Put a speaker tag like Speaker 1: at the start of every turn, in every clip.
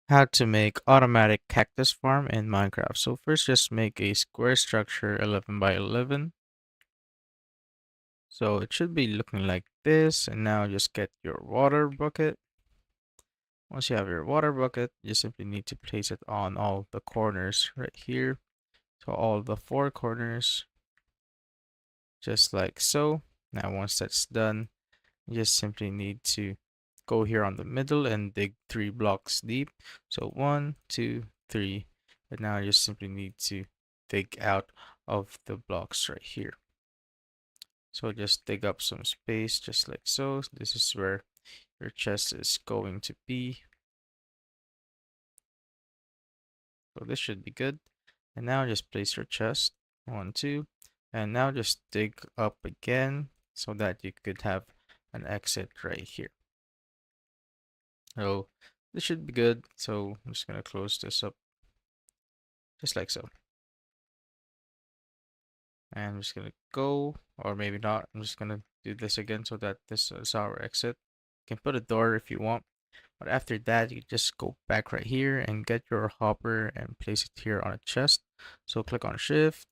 Speaker 1: How to make automatic cactus farm in Minecraft. So first just make a square structure 11 by 11. So it should be looking like this, and now just get your water bucket. Once you have your water bucket, you simply need to place it on all the corners right here. So all the four corners, just like so. Now once that's done, you just simply need to go here on the middle and dig 3 blocks deep. So 1, 2, 3. And now you just simply need to dig out of the blocks right here. So just dig up some space just like so. This is where your chest is going to be. So this should be good. And now just place your chest. 1, 2. And now just dig up again so that you could have an exit right here. So this should be good. So I'm just gonna close this up just like so. And I'm just gonna go, or maybe not. I'm just gonna do this again so that this is our exit. You can put a door if you want, but after that you just go back right here and get your hopper and place it here on a chest. So click on shift,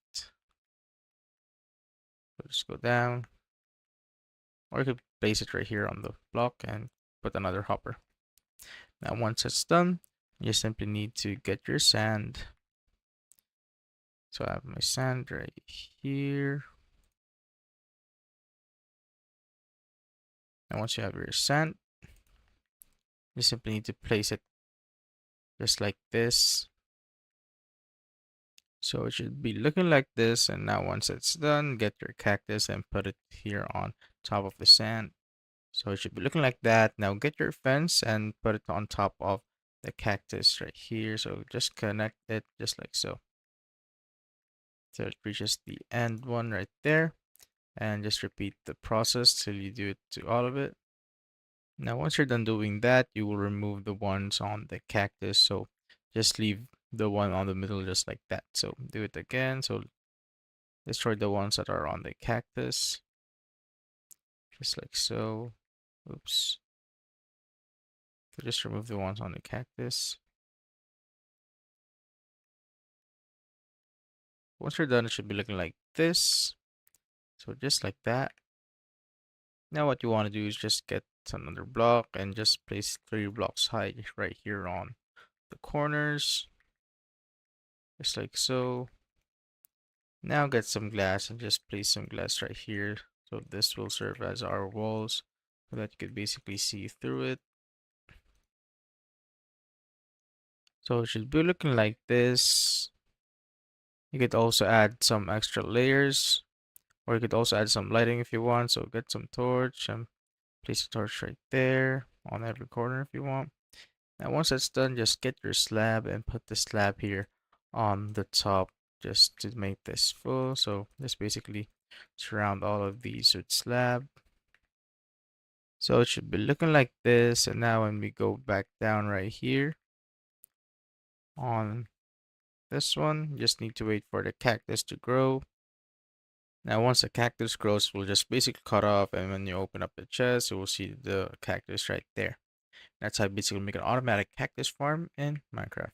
Speaker 1: just go down, or you could place it right here on the block and put another hopper. Now once it's done, you simply need to get your sand. So I have my sand right here. And once you have your sand, you simply need to place it just like this. So it should be looking like this. And now once it's done, get your cactus and put it here on top of the sand. So it should be looking like that. Now get your fence and put it on top of the cactus right here. So just connect it just like so. So it reaches the end one right there. And just repeat the process till you do it to all of it. Now once you're done doing that, you will remove the ones on the cactus. So just leave the one on the middle just like that. So do it again. So destroy the ones that are on the cactus. Just like so. Oops. So just remove the ones on the cactus. Once you're done, it should be looking like this. So just like that. Now what you want to do is just get another block and just place 3 blocks high right here on the corners. Just like so. Now get some glass and just place some glass right here. So this will serve as our walls so that you could basically see through it. So it should be looking like this. You could also add some extra layers, or you could also add some lighting if you want. So get some torch and place a torch right there on every corner if you want. Now once that's done, just get your slab and put the slab here on the top just to make this full. So just basically surround all of these with slab. So it should be looking like this. And now when we go back down right here on this one, you just need to wait for the cactus to grow. Now once the cactus grows, we'll just basically cut off, and when you open up the chest, you will see the cactus right there. That's how you basically make an automatic cactus farm in Minecraft.